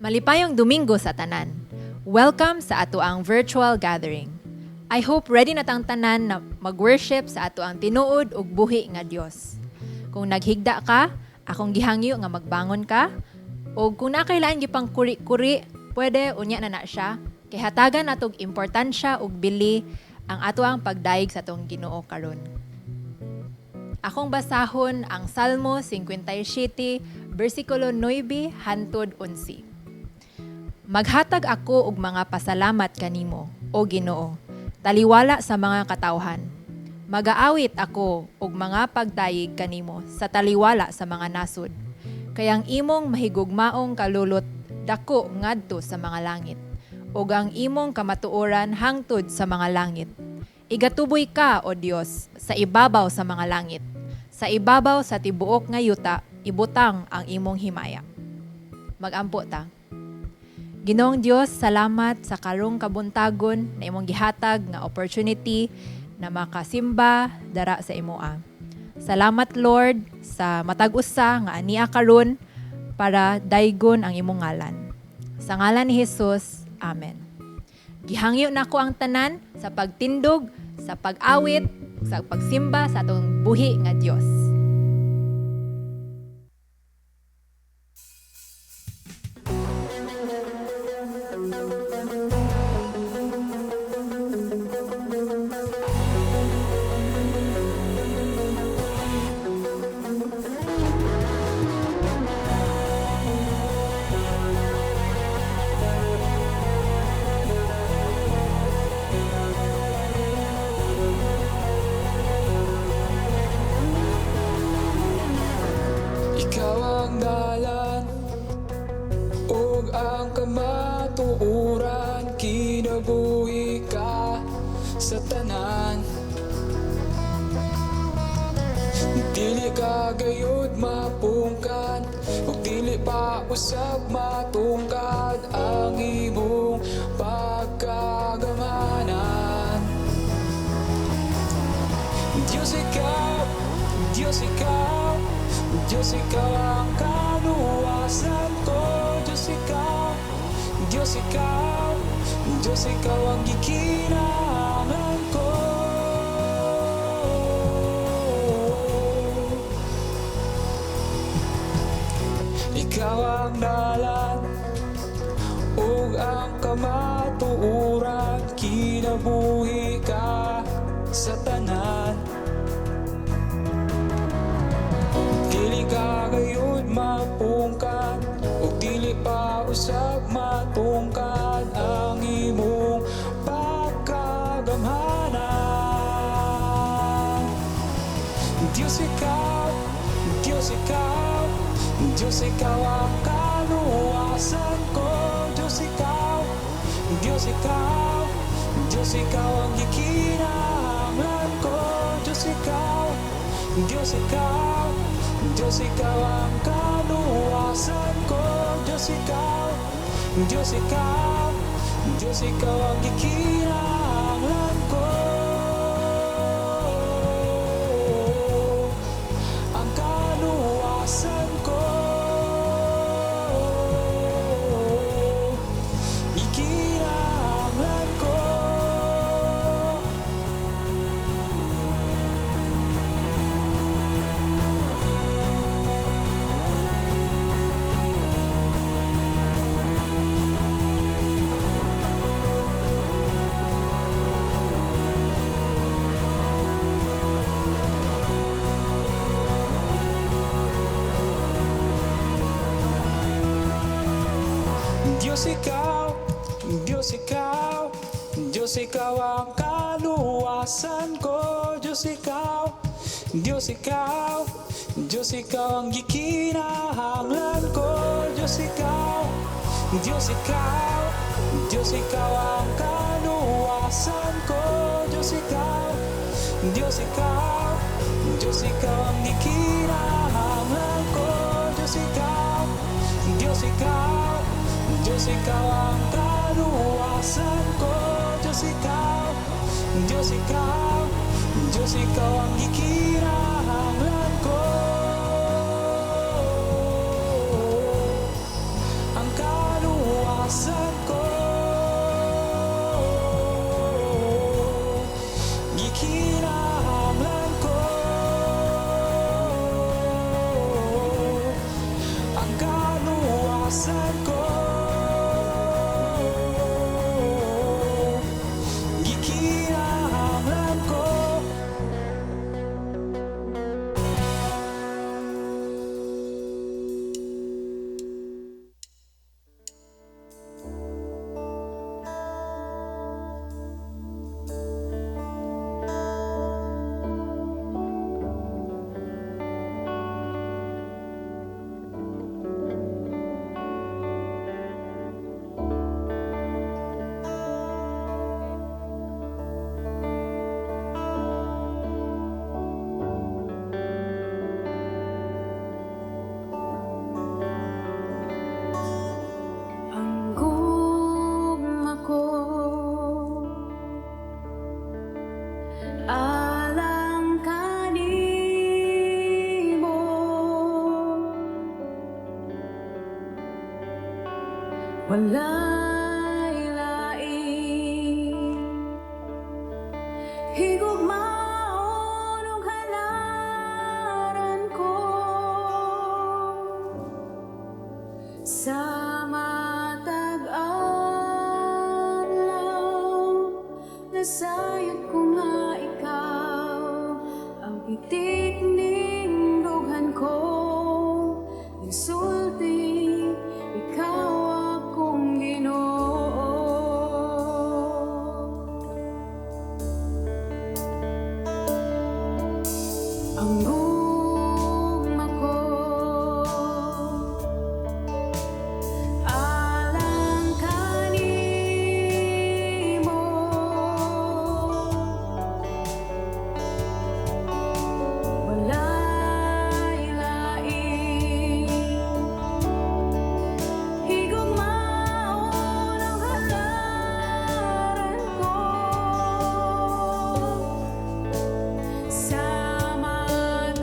Malipayong Domingo sa tanan. Welcome sa ato ang virtual gathering. I hope ready na tang tanan na mag-worship sa ato ang tinuod ug buhi nga Dios. Kung naghigda ka, akong gihangyo nga magbangon ka, o kung nakailangan gipang kuri-kuri, pwede unya na siya, kay hatagan natong importansya ug bili ang ato ang pagdaig sa atong Ginoo karon. Akong basahon ang Salmo 57, versikulo 9 hantod 11. Maghatag ako og mga pasalamat kanimo, o Ginoo, taliwala sa mga katawhan. Magaawit ako og mga pagdayeg kanimo sa taliwala sa mga nasod. Kayang imong mahigugmaong kalulot dako ngadto sa mga langit, ug ang imong kamatuoran hangtod sa mga langit. Igatuboy ka, O Dios, sa ibabaw sa mga langit. Sa ibabaw sa tibuok nga yuta, ibutang ang imong himaya. Magampo ta. Ginoong Dios, salamat sa karong kabuntagon na imong gihatag nga opportunity na makasimba dara sa imoa. Salamat Lord sa matag usa nga ania karon para daygon ang imong ngalan. Sa ngalan ni Jesus, Amen. Gihangyo nako ang tanan sa pagtindog, sa pag-awit, sa pagsimba sa atong buhi nga Dios. Ikaw ang dalan ug ang kamatuoran, kinabuhi ka sa tanan. Dili ka gayud mapungkan, ug dili pa usab matungkad ang imong pagkagamanan. Diyos ikaw, Diyos ikaw, Diyos ikaw ang kaluwasan ko. Diyos ikaw, Diyos ikaw, Diyos ikaw ang gikinahanglan ko. Ikaw ang dalan ug ang kamatuoran, kinabuhi ka sa tanan. Dili ka gayud mapungkan, ug dili pa usab matungkad ang imong pagkagamhanan. Diyos ikaw, Diyos ikaw, Diyos ikaw ang kaluwasan ko. Diyos ikaw, Diyos ikaw, Diyos ikaw ang gikinahanglan ko. Diyos ikaw, Diyos ikaw, Diyos ikaw ang kaluwasan ko. Diyos ikaw, Diyos ikaw, Diyos ikaw ang gikinahanglan ko. Ang kaluwasan ko, gikinahanglan ko. Diyos ikaw, Diyos ikaw, Diyos ikaw ang kaluwasan ko. Diyos ikaw, Diyos ikaw, Diyos ikaw ang gikinahanglan ko. Diyos ikaw, Diyos ikaw, Diyos ikaw ang kaluwasan ko. Diyos ikaw, Diyos ikaw, Diyos ikaw ang gikinahanglan ko. Diyos ikaw, Diyos ikaw, Diyos ikaw ang kaluwasan ko. Diyos ikaw, Diyos ikaw, Diyos ikaw ang gikinahanglan ko. Ang kaluwasan walay lain. Higugmaon ug halaran ko sa matag adlaw. Nasayod ko nga ikaw ang pitik ning dughan ko. Insulti, ikaw akong Ginoo. Ang gugma ko alang kanimo. Walay lain. Higugmaon ang halaran ko sa matag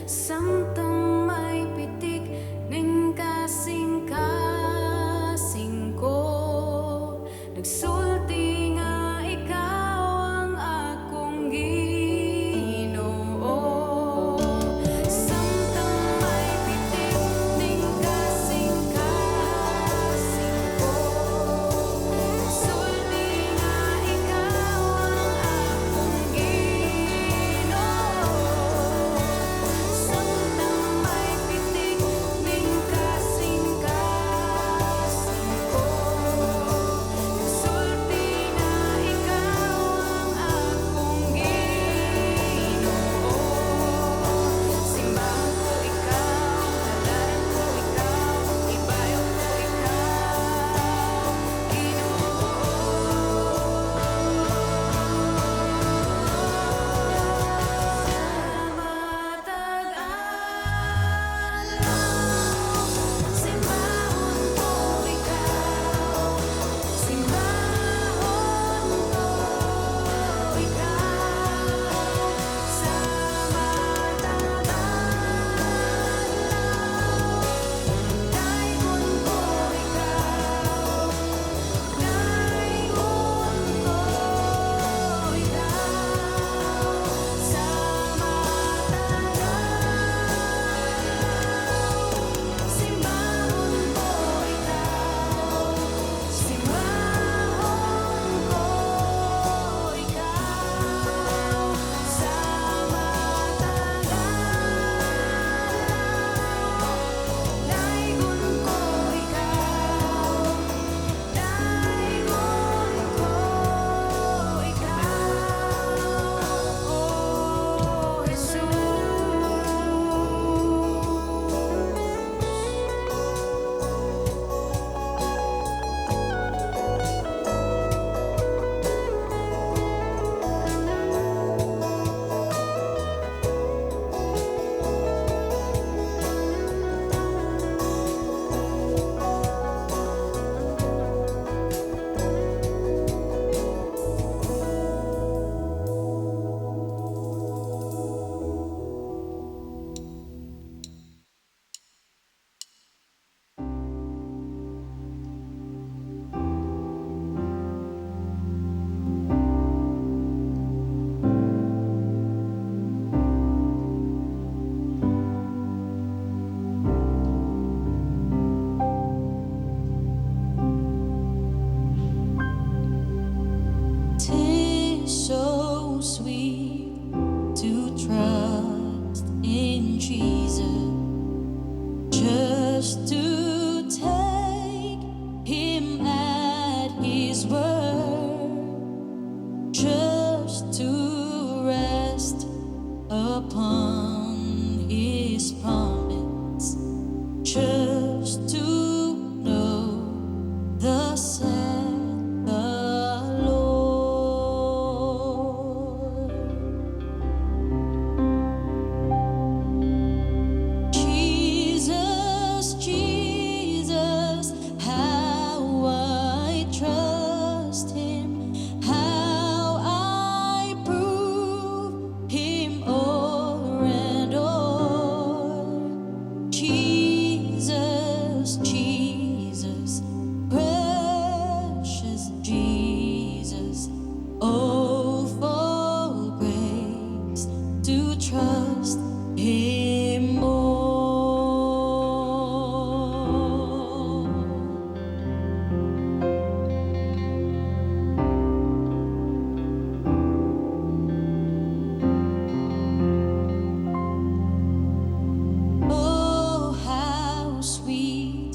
Samtang may pitik ning kasing-kasing ko, nagsulti nga ikaw ang akong Ginoo. Samtang may pitik ning kasing-kasing ko, nagsulti nga ikaw ang akong Ginoo. Samtang may pitik ning kasing-kasing ko, nagsulti nga ikaw ang akong Ginoo. Simbahan ko ikaw, halaran ko ikaw, ibayon ko ikaw, simbahon ko ikaw, simbahon ko ikaw, sa matag adlaw. Dayon ko ikaw, dayon ko ikaw, sa matag adlaw. Simbahon ko ikaw, simbahon ko ikaw, sa matag adlaw. Dayon ko ikaw, dayon ko ikaw, O Tis so sweet to trust in Jesus, just to take Him at His word, just to rest upon His promise, just to know thus said the Lord. Jesus, Jesus, how I trust Him, how I prove Him o'er and o'er. Jesus, Jesus, precious Jesus, oh, for grace to trust Him more. Oh, how sweet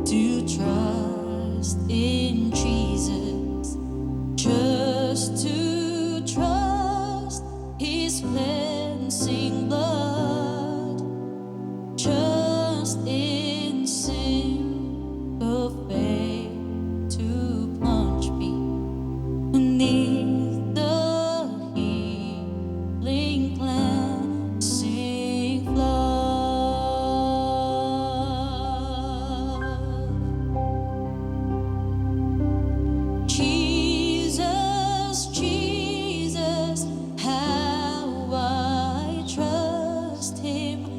to trust in Jesus, just to trust His cleansing blood, just in simple faith to plunge me beneath the healing cleansing flood. Jesus, Jesus, how I trust Him,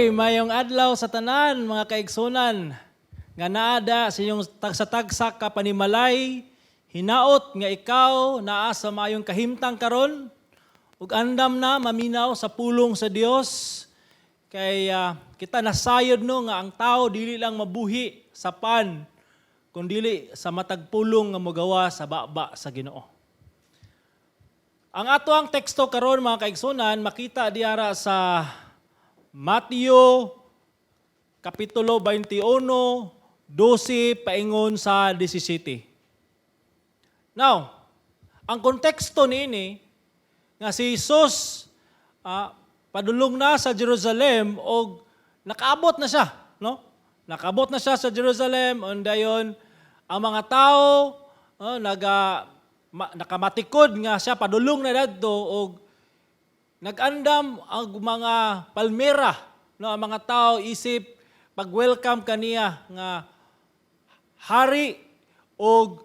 Uy, mayong adlaw sa tanan, mga kaigsunan. Nga naada sa inyong tagsa-tagsa ka panimalay, hinaot nga ikaw naa sa mayong kahimtang karon, ug andam na maminaw sa pulong sa Dios. Kay kita nasayod no nga ang tao dili lang mabuhi sa pan, kundi sa matag pulong nga mogawa sa baba sa Ginoo. Ang ato ang teksto karon mga kaigsunan makita diara sa Mateo Kapitulo 21, 12 paingon sa 17. Now, ang konteksto niini nga si Jesus padulong na sa Jerusalem o nakaabot na siya, no? Nakaabot na siya sa Jerusalem on dayon ang mga tao nakamatikod nga siya padulong na dadto og nag-andam ang mga palmera, no? Ang mga tao isip pag-welcome kaniya nga hari o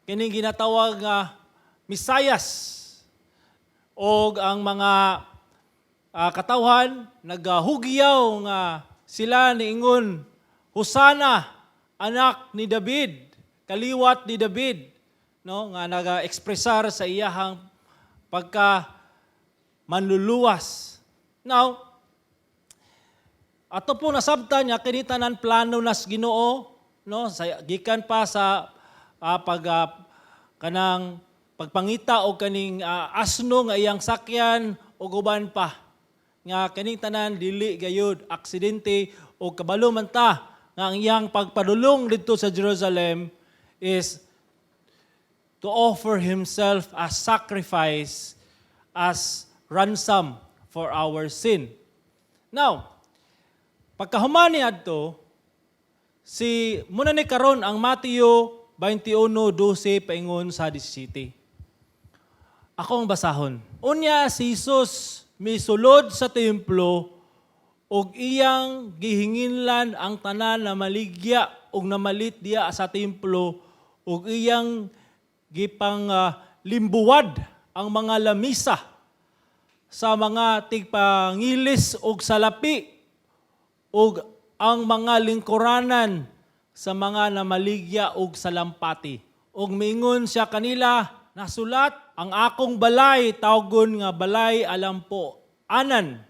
kining ginatawag nga Misayas. O ang mga katawhan naghugyaw nga sila niingon, Hosana, anak ni David, kaliwat ni David, no? Nga naga-ekspresar sa iyahang pagka manluluwas. Now, ato po nasabtan niya kinitanan plano nas Ginoo, no? Gikan pa sa kanang pagpangita o kaning asno nga iyang sakyan o guban pa. Nga kaning tanan dili gayud aksidente o kabalo man ta nga ang iyang pagpadulong didto sa Jerusalem is to offer himself as sacrifice, as ransom for our sin. Now, pagkahuman ni adto, muna ni karon ang Mateo 21:12 paingon sa 17. Ako ang basahon. Unya si Jesus misulod sa templo ug iyang gihinginlan ang tanan na maligya ug namalit diya sa templo ug iyang gipang limbuwad ang mga lamisa sa mga tigpangilis ug salapi ug ang mga lingkuranan sa mga namaligya ug salampati. Ug mingon siya kanila, nasulat, ang akong balay tawgon nga balay alampo anan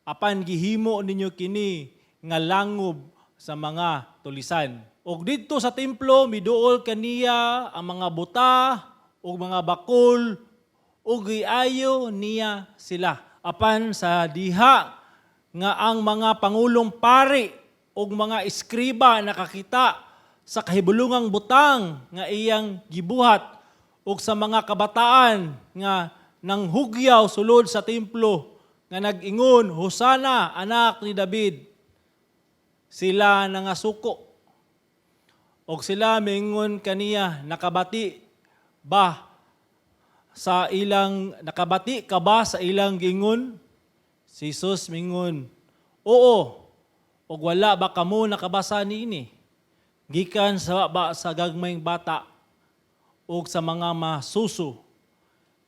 apan gihimo ninyo kini nga langob sa mga tulisan. Ug didto sa templo miduol kaniya ang mga buta ug mga bakol ug giayo niya sila. Apan sa diha nga ang mga pangulong pari ug mga eskriba nakakita sa kahibulungang butang nga iyang gibuhat ug sa mga kabataan nga nanghugyaw sulod sa templo nga nag-ingon, Hosana, anak ni David. Sila nangasuko. Og sila mingon kaniya, nakabati ka ba sa ilang gingon? Si Jesus mingon, oo. Og wala ba kamo nakabasa niini? Gikan sa gagmayng bata og sa mga masuso,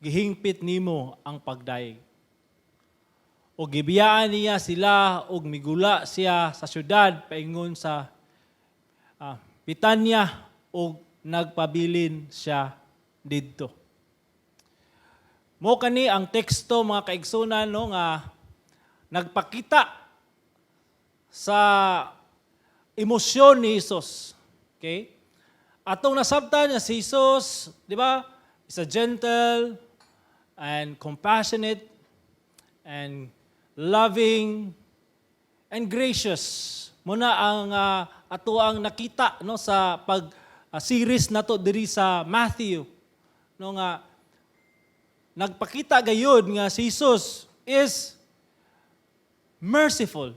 gihingpit nimo ang pagdaig. O gibiyaan niya sila og migula siya sa syudad paingon sa Pitanya og nagpabilin siya didto. Mo kani ang teksto mga kaigsunan no nga nagpakita sa emosyon ni Jesus. Okay? Atong nasabtan niya si Jesus, di ba? Is a gentle and compassionate and loving and gracious. Muna ang ato ang nakita no sa series nato diri sa Matthew. No nga nagpakita gayud nga si Jesus is merciful.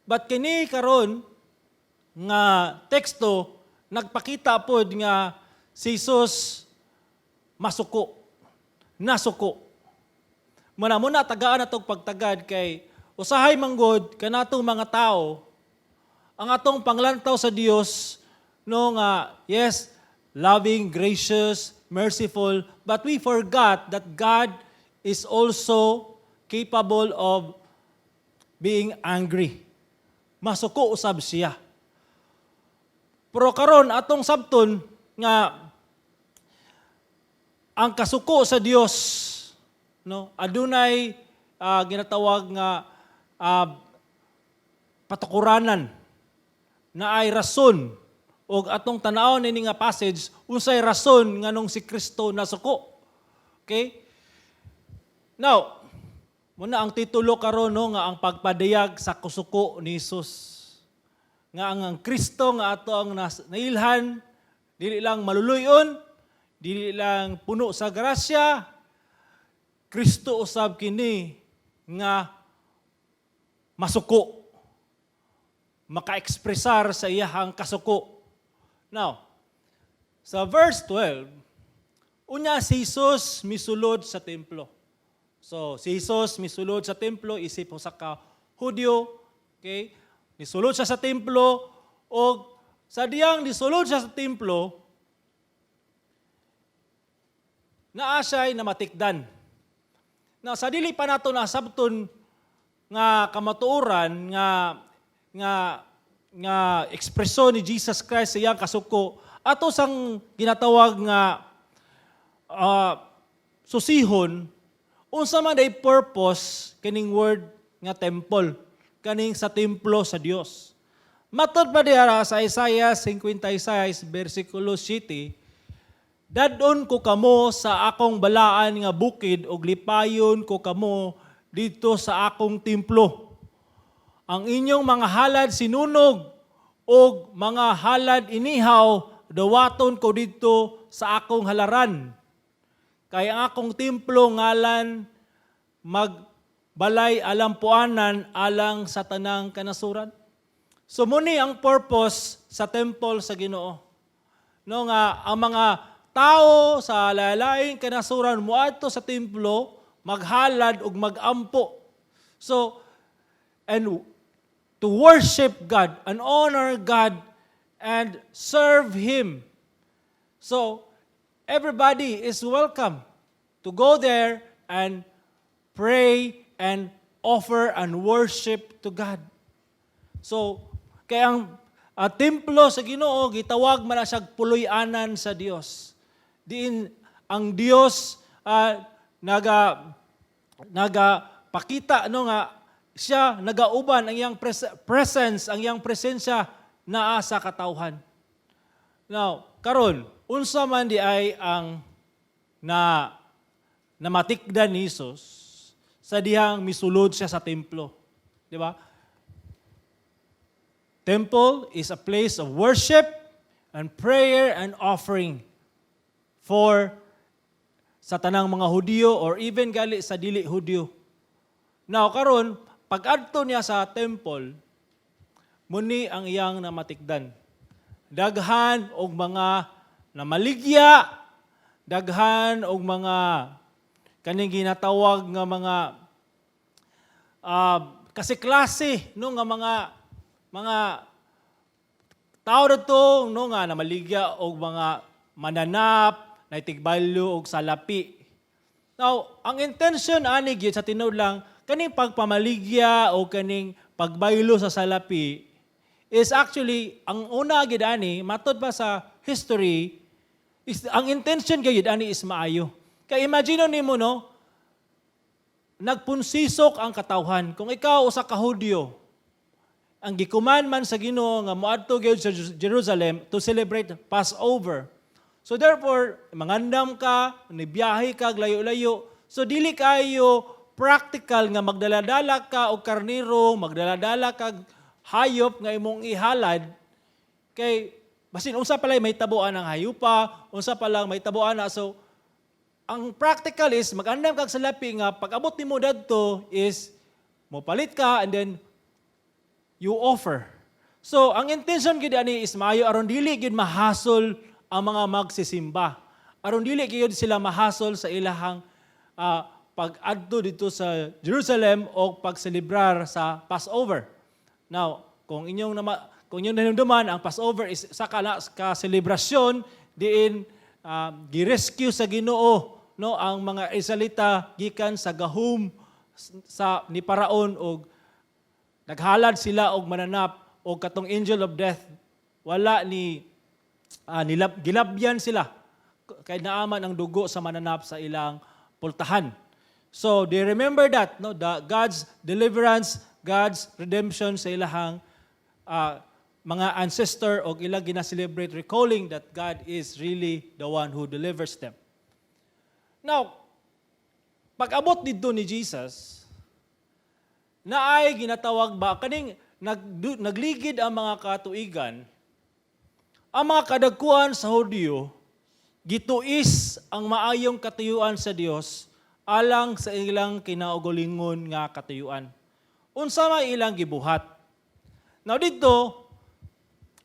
But kini karon nga teksto nagpakita pod nga si Jesus nasuko. Muna tagaan natong pagtagad kay usahay manggod kanatong mga tao ang atong panglantaw sa Dios no nga yes, loving, gracious, merciful, but we forgot that God is also capable of being angry. Masuko usab siya. Pero karon atong sabton nga ang kasuko sa Dios, no, adunay ginatawag nga patukuranan na ay rason o atong tanawon ini nga passage unsay rason nganong si Kristo nasuko. Okay? Now, muna ang titulo karon no nga ang pagpadayag sa kusuko ni Hesus. Nga ang Kristo nga ato ang nailhan dili lang maluluyon, dili lang puno sa grasya. Kristo usab kini nga masuko. Maka-ekspresar sa iyahang kasuko. Now, sa verse 12, unya si Jesus misulod sa templo. So, si Jesus misulod sa templo, isip sa ka Hudyo, okay? Nisulod siya sa templo, o sa diyang nisulod siya sa templo, naa siya'y namatikdan. Na sa dili pa nato na sabton nga kamatuoran nga ekspresyon ni Jesus Christ sa iyang kasuko, ato sang ginatawag nga susihon, unsa man day purpose kining word nga temple, kaning sa templo sa Dios. Matod pa diara sa Isaiah 56 versikulo 7, dadon ko kamo sa akong balaan nga bukid ug lipayon ko kamo dito sa akong templo. Ang inyong mga halad sinunog ug mga halad inihaw dawaton ko dito sa akong halaran. Kay ang akong templo ngalan magbalay alampuanan alang sa tanang kanasuran. So muni ang purpose sa temple sa Ginoo. No nga ang mga tao sa lain-laing kanasuran moadto sa templo maghalad ug magampo. So and to worship God and honor God and serve Him. So everybody is welcome to go there and pray and offer and worship to God. So, kaya ang templo sa Ginoo gitawag man siya puloy-anan sa Dios. Diin ang Dios nagapakita no nga siya nagauban ang iyang presence, ang iyang presensya naa sa katawhan. Now, karon unsa man di ay ang namatikdan ni Jesus sa dihang misulod siya sa templo. Di ba? Temple is a place of worship and prayer and offering for sa tanang mga Hudyo or even gali sa dili Hudyo. Now, karon pag-adto niya sa temple, muni ang iyang namatikdan. Daghan og mga namaligya, daghan og mga kaning ginatawag nga mga kasi klase no nga mga tao dito no nga namaligya og mga mananap, naitigbalyo og salapi. Now, ang intention ani gyud sa tinuod lang kaning pagpamaligya o kaning pagbaylo sa salapi is actually, ang una gid ani, matod pa sa history, is, ang intention gid ani is maayo. Kaya imagine nimo no, nagpunsisok ang katawhan. Kung ikaw usa ka Hudyo, ang gikuman man sa Ginoo nga moadto gyud sa Jerusalem to celebrate Passover. So therefore, mangandam ka, nibiyahe ka layo-layo. So dili kayo practical nga magdaladala ka og karniro, magdaladala ka hayop nga imong ihalad kay basin unsa pala may tabuan ang hayupa, unsa pa lang may tabuan na. So ang practical is mag-andam kag salapi nga pag-abot nimo dadto is mopalit ka and then you offer. So ang intention gid ani is maayo aron dili gid mahasol ang mga magsisimba. Aron dili gid sila mahasol sa ilahang pag-adto dito sa Jerusalem o pagselebrar sa Passover. Now, kung inyong nanumduman, ang Passover is sa ka-selebrasyon diin gi-rescue sa Ginoo no ang mga Israelita gikan sa gahom sa ni Paraon og naghalad sila og mananap og katong angel of death wala gilabyan sila kay naaman ang dugo sa mananap sa ilang pultahan. So they remember that, no, God's deliverance, God's redemption sa ilahang mga ancestor o ilang gina-celebrate, recalling that God is really the one who delivers them. Now, pag-abot dito ni Jesus, na ay ginatawag ba, kaning nagligid ang mga katuigan, ang mga kadagkuan sa Hudyo, gituis ang maayong katuyuan sa Dios alang sa ilang kinaugalingon nga katuyuan. Unsa may ilang gibuhat. Now dito,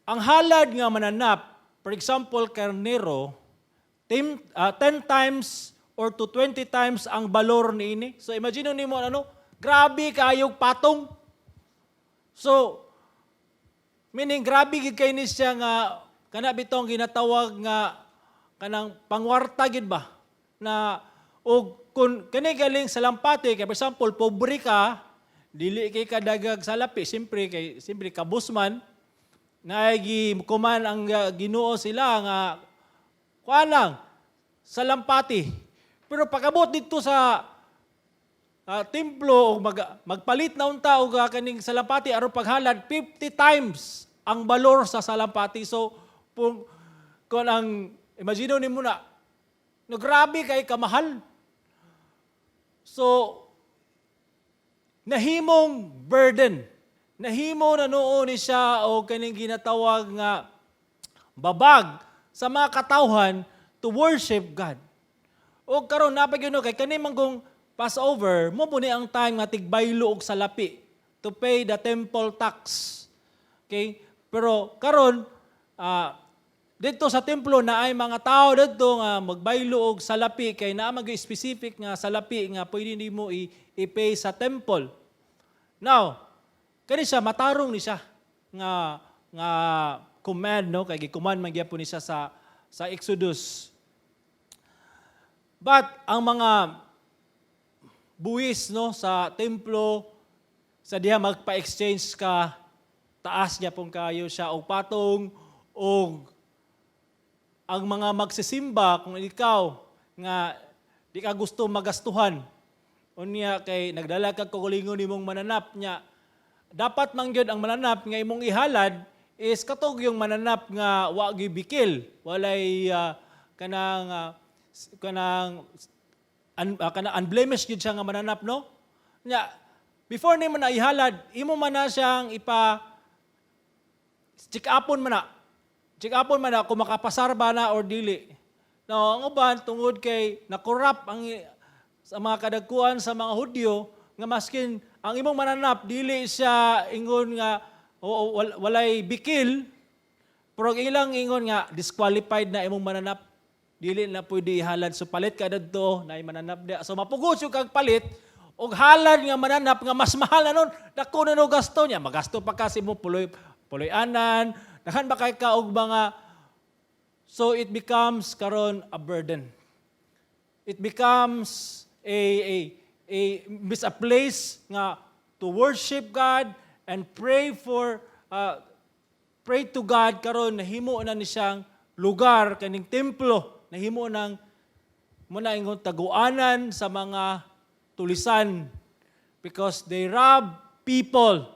ang halad nga mananap, for example, karnero, 10 times or to 20 times ang balor niini. So imagine nimo grabe kayog patong. So meaning grabe gid kay ni siya nga kana bitong ginatawag nga kanang pangwarta gid ba na og kun kani galing sa lampate kay for example pobre ka dili kay kadagag salapi siyempre kabusman na kuman ang Ginoo sila nga kuanang sa lampati. Pero pagabot dito sa templo magpalit na unta og kaning salampati aron paghalad 50 times ang balor sa salampati. So kung ang imagine nimo na no grabe kay kamahal. So nahimong burden. Nahimo na noon ni siya o kaning ginatawag nga babag sa mga katawhan to worship God. O karon napagino kay kani manggong Passover, mo po ni ang time nga tigbaylo og salapi to pay the temple tax. Okay? Pero karon dito sa templo na ay mga tao dito nga magbaylo og salapi kay naa mag-specific nga salapi nga pwede nimo i-pay sa temple. Now, kani siya matarong ni siya nga command, no, kay gi-command man gyapon ni siya sa Exodus. But ang mga buwis, no, sa templo sa diha magpa-exchange ka, taas niya pong kayo siya og patong og ang mga magsisimba kung ikaw nga di ka gusto magastuhan unya kay nagdala ka kulingon nimong mananap niya, dapat man gyud ang mananap nga imong ihalad is katog yung mananap nga wa gibikil, walay kanang unblemished gyud siya nga mananap, no? Nya before nimo na ihalad, imo man na siyang check upon man na kung makapasar ba na or dili. Now, ang uban tungod kay nakorap ang sa mga kadagkuan sa mga Hudyo nga maskin ang imong mananap dili siya ingon nga walay bikil, pero ilang ingon nga disqualified na imong mananap, dili na pwede ihalad. So palit ka dito na mananap dia. So mapugos yung kag palit og halad nga mananap nga mas mahal na nun, dako na no gasto niya, magasto pa kasi mo puloy-anan, dahan ba kay ka og mga, so it becomes karon a burden. It becomes a place nga to worship God and pray to God karon nahimo na ni siyang lugar kaning templo, nahimo nang muna ingon taguanan sa mga tulisan because they rob people.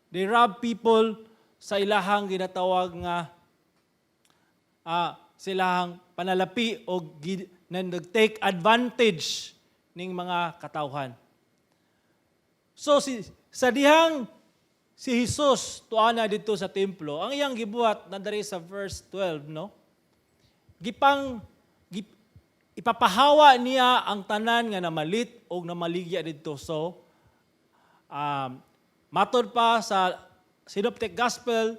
They rob people sa ilahang ginatawag nga silahang panalapi o nag-take advantage ning mga katawhan. So sa dihang si Jesus tuana dito sa templo, ang iyang gibuhat na dari sa verse 12, no? Ipapahawa niya ang tanan nga namalit o namaligya dito. So matod pa sa Synoptic Gospel,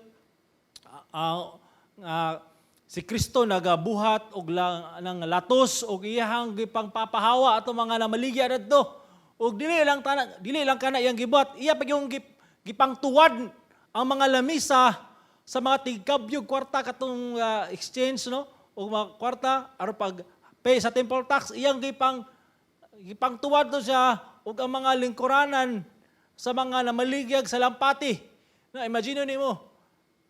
si Kristo nagabuhat og ng latos og iyang gipangpapahawa ato mga namaligya didto. Og dili lang kana iyang gibuhat, iya pa yung gipangtuwad ang mga lamisa sa mga tigkabyog kwarta katong exchange, no? O mga kwarta aron pag pay sa temple tax, iyang gipangtuwad to siya og ang mga lingkuranan sa mga namaligyag sa lampati. Na imagine nimo,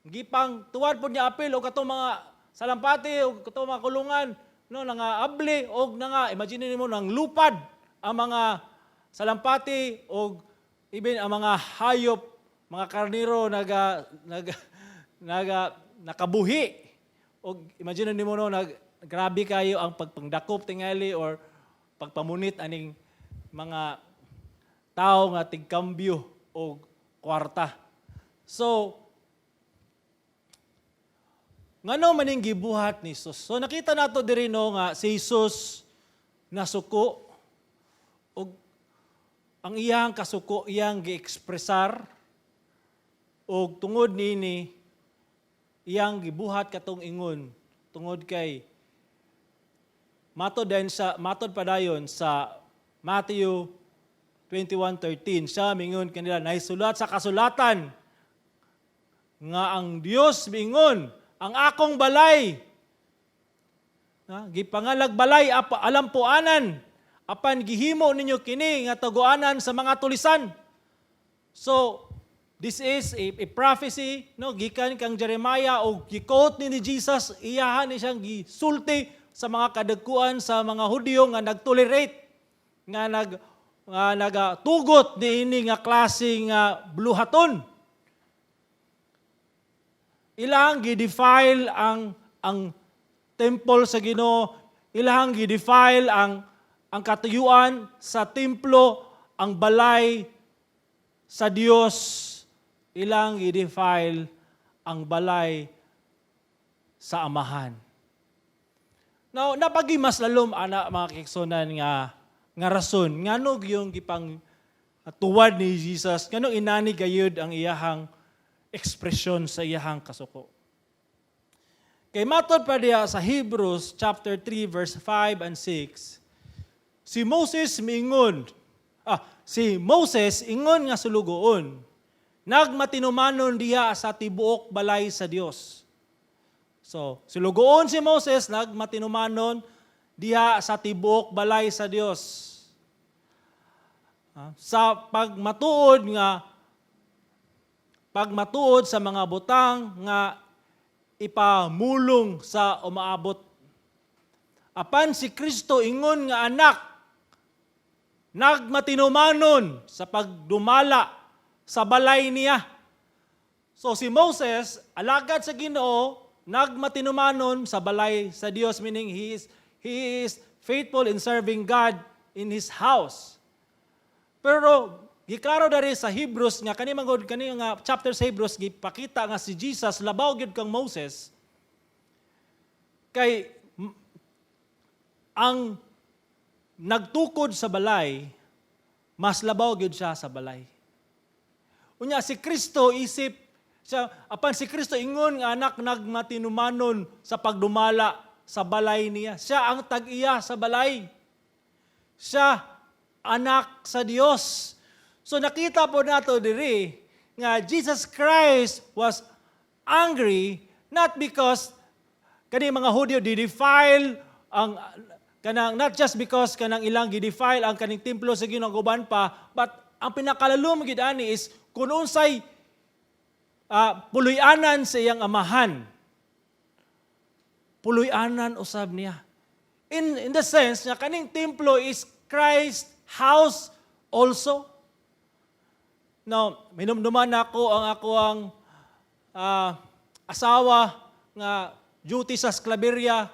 gipang tuwad po niya apil o katong mga salampati o katong mga kulungan, no, nga abli o nga imagine nimo nang lupad ang mga salampati o even ang mga hayop, mga karniro nakabuhi. O imagine nimo no grabe kayo ang pagpangdakop tingali or pagpamunit aning mga tao nga tigkambyo o kwarta. So, ngano maning gibuhat ni Jesus? So nakita nato diri no nga si Jesus nasuko og ang iyang kasuko iyang gi-ekspresar og tungod nini iyang gibuhat katong ingon tungod kay matod padayon sa Matthew 21:13 siya mingon kanila naisulat sa kasulatan nga ang Dios mingon ang akong balay gipangalag balay alampuanan apan gihimo ninyo kini nga taguanan sa mga tulisan. So this is a prophecy no gikan kang Jeremiah o gi-quote ni Jesus iyahan ni siyang gisulti sa mga kadagkuan sa mga Hudyo nga nagtolerate nga nagatugot niini nga klase nga bluhaton. Ilang gi-defile ang temple sa Ginoo, ilang gi-defile ang katuyuan sa templo, ang balay sa Dios, ilang gi-defile ang balay sa Amahan. Now, napagi mas lalom ana mga kiksonan nga rason ngano yung gipang tuwad ni Jesus, ngano inani gayud ang iyahang ekspresyon sa iyahang kasuko. Kay matod pa diya sa Hebrews chapter 3 verse 5 and 6, si Moses ingon nga sulugoon, nagmatinumanon diya sa tibuok balay sa Dios. So, sulugoon si Moses, nagmatinumanon diha sa tibuok balay sa Dios. Sa pagmatuod sa mga butang nga ipamulong sa umaabot. Apan si Kristo ingon nga anak, nagmatinumanon sa pagdumala sa balay niya. So si Moses, alagad sa Ginoo, nagmatinumanon sa balay sa Dios, meaning he is faithful in serving God in His house. Pero giklaro dari sa Hebrews nga kani nga chapter sa Hebrews gipakita nga si Jesus labaw gyud kang Moses. Kay ang nagtukod sa balay mas labaw gyud siya sa balay. Unya si Kristo isip siya, apan si Kristo ingon nga anak nagmatinumanon sa pagdumala sa balay niya. Siya ang tag-iya sa balay. Siya anak sa Dios. So nakita po nato diri nga Jesus Christ was angry not because kani mga Hudyo di-defile ang kanang not just because kanang ilang gi-defile ang kaning templo sa Ginoo guban pa, but ang pinakalalom gid ani is kun unsay puluyanan sa iyang amahan. Puluyanan usab niya. In the sense na kaning templo is Christ's house also. Now, minumduman ako ang asawa nga duty sa Sclaveria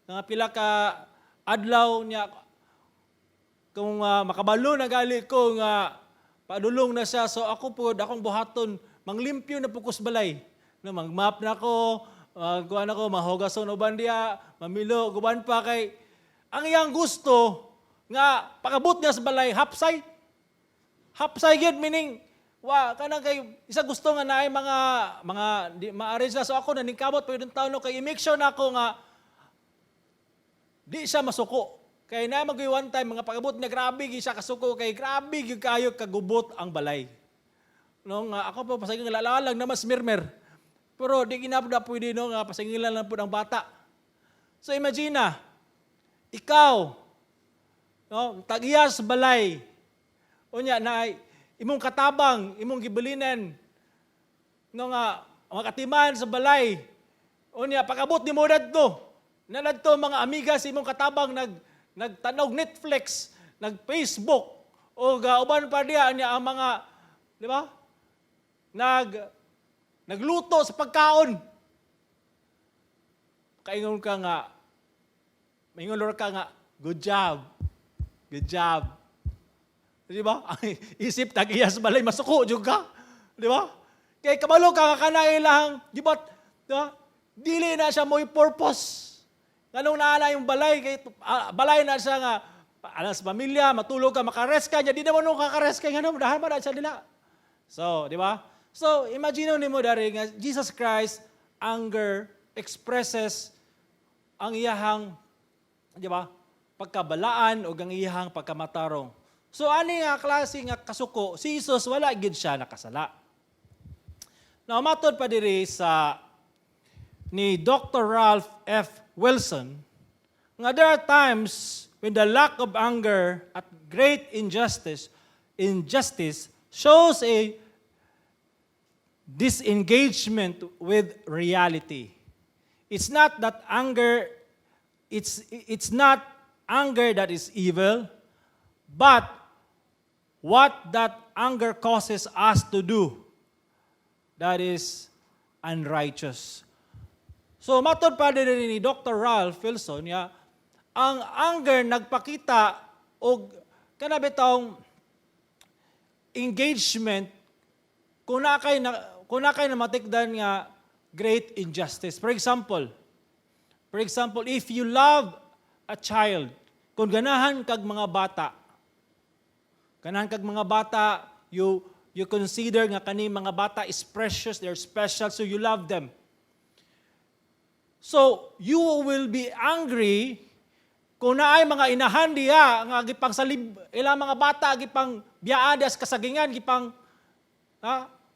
nga pila ka adlaw niya kung makabalo na gali ko nga padulong na siya, so ako po akong buhaton manglimpyo na pukos balay. No, magmap na ko, kuan ako, mahugason uban diya, mamilo, guban pa kay ang iyang gusto nga pakabot niya sa balay, hapsay. Hapsay gyud meaning kanang kay isa gusto nga naay mga di ma-arrange na, so ako naningkamot pud taon no kay i-make sure na ako nga di siya masuko. Kay na mag one time mga pakabot niya grabe gyud siya kasuko kay grabe gyud kayo kagubot ang balay. No, nga ako po pasaging lalalang na mas mirmer. Pero di ginapda pwede no nga pasangilan lang po ang bata. So imagine na, ikaw no, tag-iya sa balay. Unya na imong katabang, imong gibilinan no nga mga katiman sa balay. Unya pagabot nimo dadto. Nadadto mga amiga sa imong katabang nagtanog Netflix, nag-Facebook o uban pa diya niya ang mga, di ba? Nagluto sa pagkaon. Kaingon ka nga, maingon ka nga, good job. Good job. Di ba? Ang isip tag-iyas balay, masuko juga. Di ba? Kaya kabalo ka nga kanay lang, di ba? Dili na siya mo'y purpose. Ganong naala yung balay, kay balay na siya nga, alas pamilya, matulog ka, makares ka, di naman nung kakares ka, nga dahan pa na siya nila. So, di ba? So, imagine mo dari nga, Jesus Christ, anger, expresses ang iyahang, di ba, pagkabalaan o ang iyahang pagkamatarong. So, ani nga klase nga kasuko, si Jesus, wala gid siya nakasala. Now, matod pa diri sa ni Dr. Ralph F. Wilson, nga there are times when the lack of anger at great injustice shows a disengagement with reality. It's not that anger, it's not anger that is evil, but what that anger causes us to do that is unrighteous. So matod pa din ni Dr. Ralph Wilson, ang anger nagpakita og kanabitong engagement kung nakay na matikdan nga great injustice. For example, if you love a child, kung ganahan kag mga bata, you consider nga kani mga bata is precious, they're special, so you love them. So, you will be angry kung naay mga inahan diya nga gipang salib ilang mga bata gipang biyaan as kasagingan gipang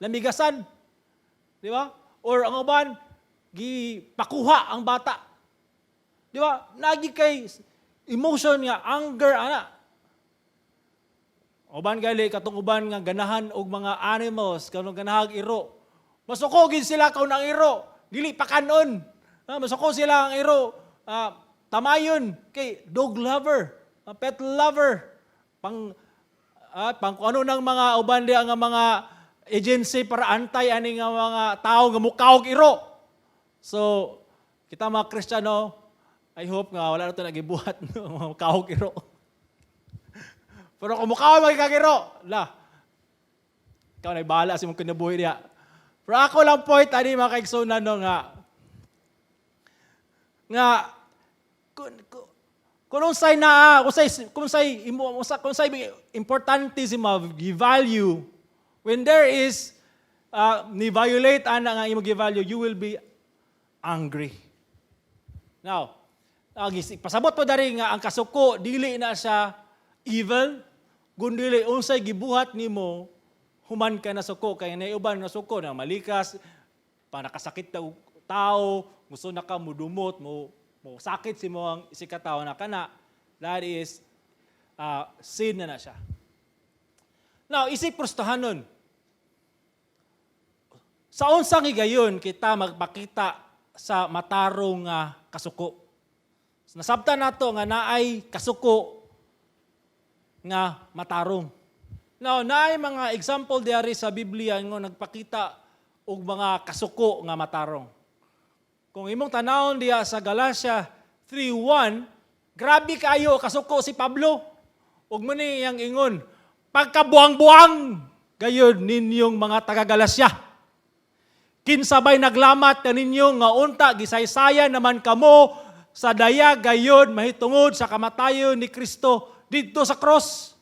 lamigasan. Di ba? Or ang uban gipakuha ang bata. Di ba? Nagi kay emotion nga anger ana. Uban gali katong uban nga ganahan og mga animals kanang ganahag iro. Masukogin sila kaun ang iro, dili pa kanon. Masuko sila ang iro, tamayon kay dog lover, pet lover, pang ano ng mga uban di ang mga agency para antay ani nga mga tao nga mukaog iro. So, kita mga Kristiyano, I hope nga wala na ito nagibuhat ng mga mukaog iro. Pero kung mukaog magkagiro, ikaw na ibahala sa mong kinabuhi niya. Pero ako lang point, ani mga kaigsunan nga kung unsay importante si gi-value when there is ni violate ana nga imo gi-value, you will be angry. Now, pasabot po dari nga ang kasuko dili na siya evil, kundi unsay gibuhat nimo human ka na suko kay naiuban na suko na malikas, panakasakit na tao, gusto na ka mudumot, mo sakit si mo ang isikataw na kana, that is sin na siya. Now, isip prostahanon. Sa unsang higayon kita magpakita sa matarong kasuko. Nasabtan nato nga naay kasuko nga matarong. Now, naay mga example diari sa Biblia nga nagpakita og mga kasuko nga matarong. Kung imong tanawon diya sa Galatia 3:1, grabe kayo kasuko si Pablo. Ug mo ni yang ingon, pagkabuang-buang gayud ninyong mga taga-Galacia. Kinsabay naglamat na ninyo nga unta gisaysaya naman kamo sa daya gayud mahitungod sa kamatayon ni Kristo didto sa cross.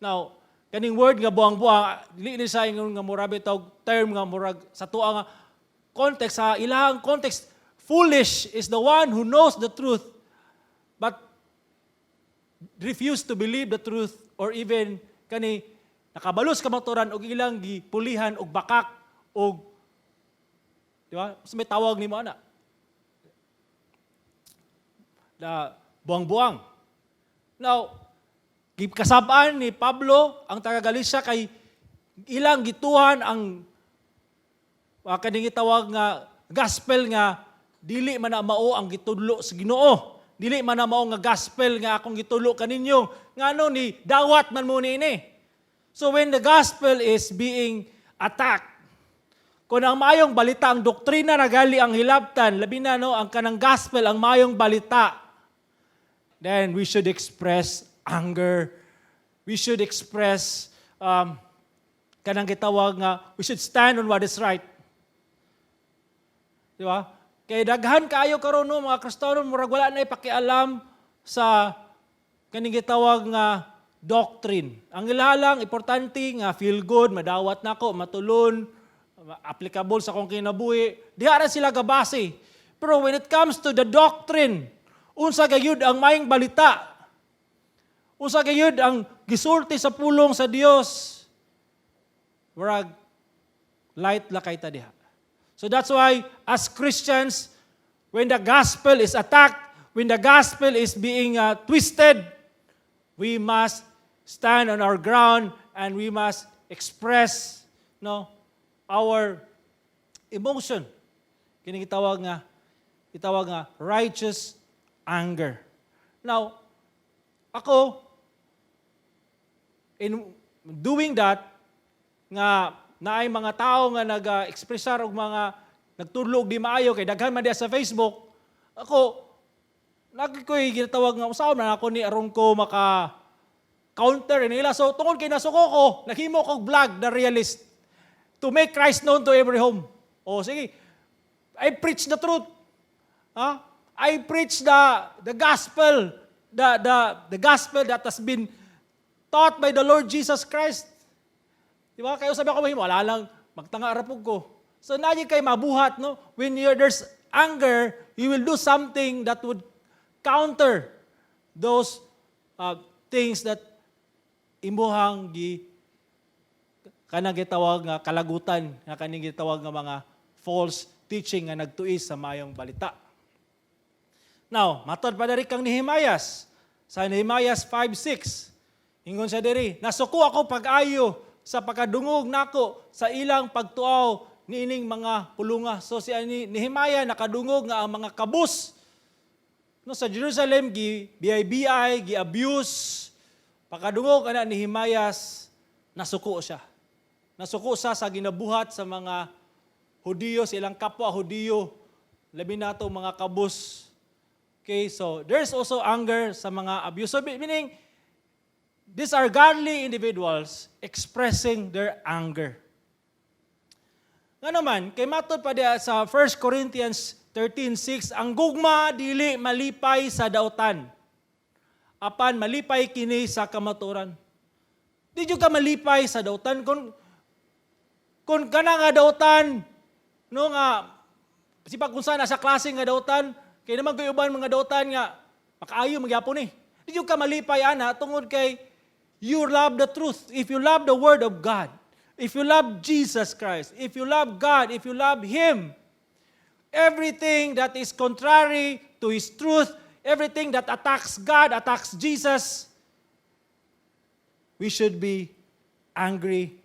Now, kaning word nga buang-buang, dili ni sa ingon nga murabi tawag term nga murag sa tuwa nga context, sa ilahang context, foolish is the one who knows the truth but refuse to believe the truth or even kani nakabalos kamaturan og ilang gipulihan og bakak og di ba? Mas may tawag nimo ana. Na buang-buang. Now, kasabaan ni Pablo ang taga Galacia kay ilang gituhan ang kaning gitawag nga gospel nga dili man na mao ang gitudlo sa Ginoo. Dili man na mao nga gospel nga akong gitulo kaninyo. Ngano ni dawat man mo ini. So when the gospel is being attacked, kung ang mayong balita, ang doktrina na gali ang hilabtan, labi na no, ang kanang gospel, ang mayong balita, then we should express anger. We should express kanang gitawag nga, we should stand on what is right. Di ba? Kaya daghan kaayo karon no, mga Kristiyano, murag wala na ipakialam sa kaning gitawag nga doctrine. Ang ilalang, importante nga, feel good, madawat nako, matulon, applicable sa kong kinabuhi, diha ra sila gabase. Pero when it comes to the doctrine, unsa gayud ang maayong balita, unsa gayud ang gisulti sa pulong sa Dios, murag light la kay ta diha. So that's why as Christians, when the gospel is attacked, when the gospel is being twisted, we must stand on our ground and we must express our emotion. Kini itawag nga righteous anger. Now, ako, in doing that, nga naay mga tao nga nag-expressar og mga nagtudlo og di maayo kay daghan man diha sa Facebook, ako nagkoy ginatawag nga usaw man ako ni aron ko maka counter nila. So tungod kay nasuko ko, naghimo kog vlog The Realist to make Christ known to every home. O sige, I preach the truth. I preach the gospel, the gospel that has been taught by the Lord Jesus Christ. Di ba? Kaya sabi ko, wala lang, magtanga rapog ko. So nadyo kayo mabuhat, no? When there's anger, you will do something that would counter those things that imuhang kanang gitawag nga kalagutan, nga kaning gitawag nga mga false teaching nga nagtuis sa mayong balita. Now, matod pa diri kang Nehemias. Sa Nehemias 5:6, ingon siya diri, nasuko ako pag-ayo sa pagkadungog nako sa ilang pagtuaw niining mga pulunga. So si Nehemiah nakadungog nga ang mga kabus no sa Jerusalem gi-BI, gi-abuse. Pagkadungog ana ni Nehemiah, nasuko siya. Nasuko sa ginabuhat sa mga Hudiyo, silang kapwa Hudiyo, labi na ito mga kabus. Okay, so there's also anger sa mga abuse. So meaning, these are godly individuals expressing their anger. Nga naman, kay matod pa diya sa 1 Corinthians 13:6, ang gugma dili malipay sa dautan. Apan malipay kini sa kamaturan. Di ka malipay sa dautan kung kana nga dautan no nga sipag kung saan sa klase nga dautan kay naman kay uban mga dautan nga makaayo magyapon Di ka malipay ana tungod kay you love the truth. If you love the word of God, if you love Jesus Christ, if you love God, if you love Him, everything that is contrary to His truth, everything that attacks God, attacks Jesus, we should be angry.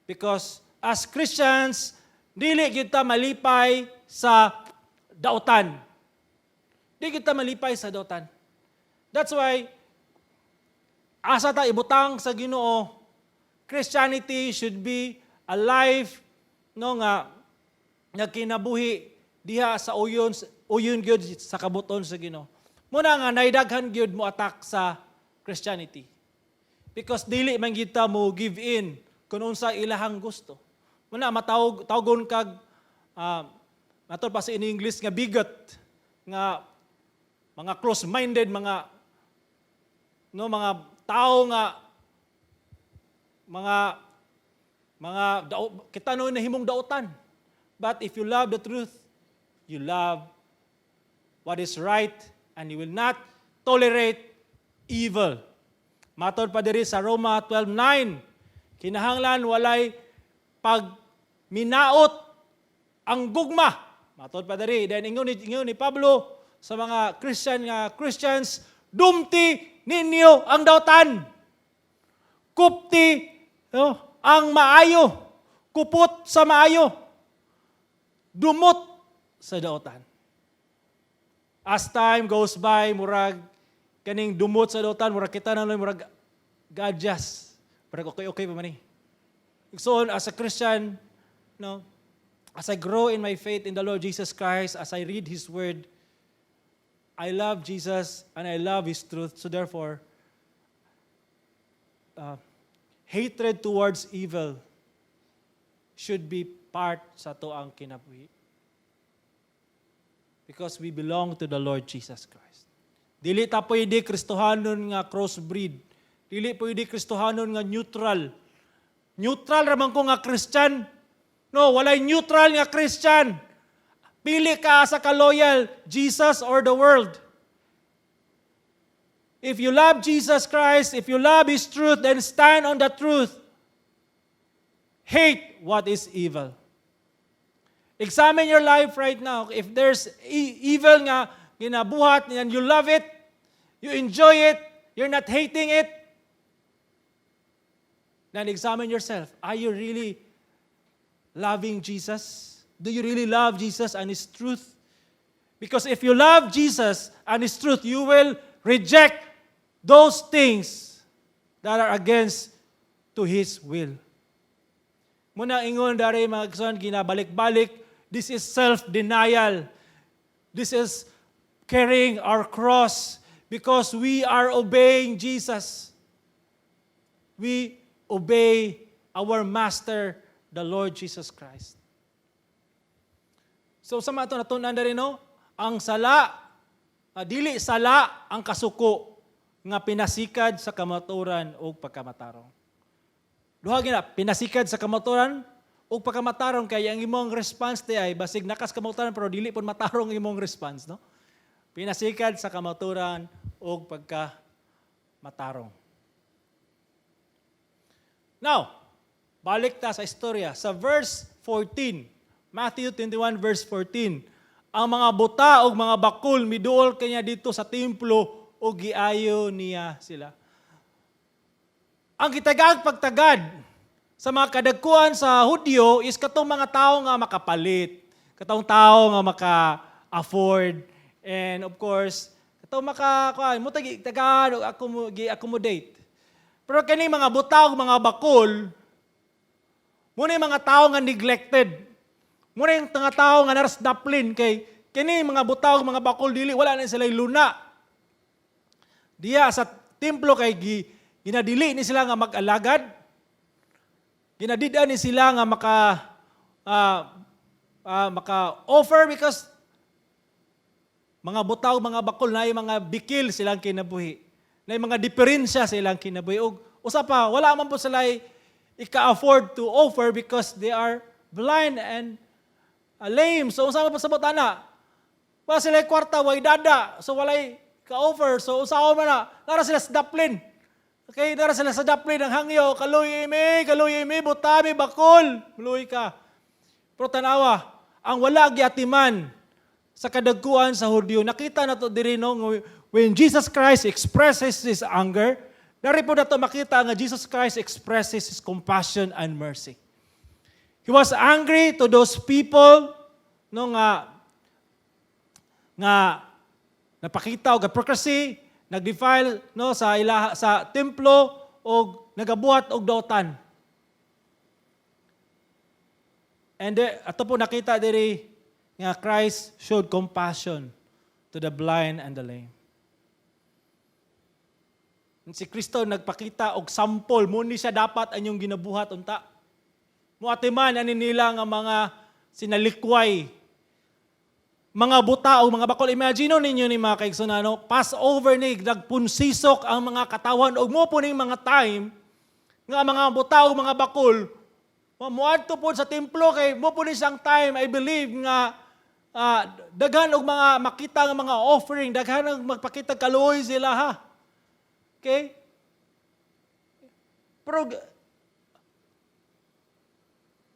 Because as Christians, dili kita malipay sa dautan. Dili kita malipay sa dautan. That's why, asa ta ibutang sa Ginoo, Christianity should be a life nga kinabuhi diha sa uyon gyud sa kabuton sa Ginoo. Muna nga naidaghan gyud mo attack sa Christianity. Because dili man kita mo give in kung unsa ilahang gusto. Muna matawgon kag natol pa sa in English nga bigot nga mga close-minded mga tao nga kita no nahimong dautan. But if you love the truth, you love what is right and you will not tolerate evil. Matod pa diri sa Roma 12:9, kinahanglan walay pagminaot ang gugma. Matod pa diri, then ingon ni Pablo sa mga Christians, dumti ninyo ang dautan. Kupti ang maayo, kupot sa maayo, dumot sa daotan. As time goes by, murag kaning dumot sa daotan, murag kita na murag gadjas. Murag okay pa man eh. So as a Christian, no, as I grow in my faith in the Lord Jesus Christ, as I read His Word, I love Jesus and I love His truth. So therefore, hatred towards evil should be part sa to ang kinabuhi. Because we belong to the Lord Jesus Christ. Dili ta pwede Kristohanon nga crossbreed. Dili pwede Kristohanon nga neutral. Neutral raman ko nga Christian. No, walay neutral nga Christian. Pili ka sa ka-loyal, Jesus or the world. If you love Jesus Christ, if you love His truth, then stand on the truth. Hate what is evil. Examine your life right now. If there's evil nga ginabuhat, and you love it, you enjoy it, you're not hating it, then examine yourself. Are you really loving Jesus? Do you really love Jesus and His truth? Because if you love Jesus and His truth, you will reject those things that are against to His will. Muna ingon dari mga kasuan, ginabalik-balik, this is self-denial. This is carrying our cross because we are obeying Jesus. We obey our Master, the Lord Jesus Christ. So sa mga ito natunan na rin, no? Ang sala, dili sala ang kasuko nga pinasikad sa kamaturan o pagkamatarong. Duha gina, pinasikad sa kamaturan o pagkamatarong kaya ang imong response di ay basig nakas kamaturan pero dili pun matarong imong response, no? Pinasikad sa kamaturan o pagkamatarong. Now, balik ta sa istorya. Sa verse 14, Matthew 21 verse 14, ang mga buta o mga bakul miduol kanya dito sa templo o giayo niya sila. Ang gitagag pagtagad sa mga kadagkuhan sa Hudyo is katong mga tao nga makapalit, katong tao nga maka-afford, and of course, katong tagad o accommodate. Pero kani mga buta o mga bakul, muna yung mga tao nga neglected. Muna yung mga tao nga naras daplin kay kini mga buta o mga bakul dili wala na sila luna. Diya sa templo kay ginadili ni sila nga mag-alagad. Ginadida ni sila nga maka-offer because mga butaw, mga bakol na yung mga bikil silang kinabuhi. Na yung mga diferensya silang kinabuhi. Usa pa, wala man po sila ika-afford to offer because they are blind and lame. So, usa man po sa butana. Wala sila kwarta, way dada. So, wala ka-offer. So, usaw man na. Nara sila sa daplin. Okay, nara sila sa daplin ng hangyo. Kaluy imi, butami, bakol. Luy ka. Pero tanawa, ang wala gyatiman sa kadagkuan sa Hudyo, nakita na to diri no, when Jesus Christ expresses His anger, dari po na to makita nga Jesus Christ expresses His compassion and mercy. He was angry to those people no nga napakita og hypocrisy, nagdefile no sa templo og nagabuhat og daotan. And ato po nakita diri nga Christ showed compassion to the blind and the lame. Si Kristo nagpakita og sample, muni siya dapat anyong ginabuhat unta. Muatiman ani nila nga mga sinalikway, mga buta o mga bakol. Imagine ninyo ni mga kaigsunano, Passover ni nagpunsisok ang mga katawan og mo po ning mga time nga mga buta o mga bakol muadto po sa templo kay mo po ni siyang time I believe nga daghan og mga makita nga mga offering, daghan og magpakita kaluoy sila ha. Okay? Pero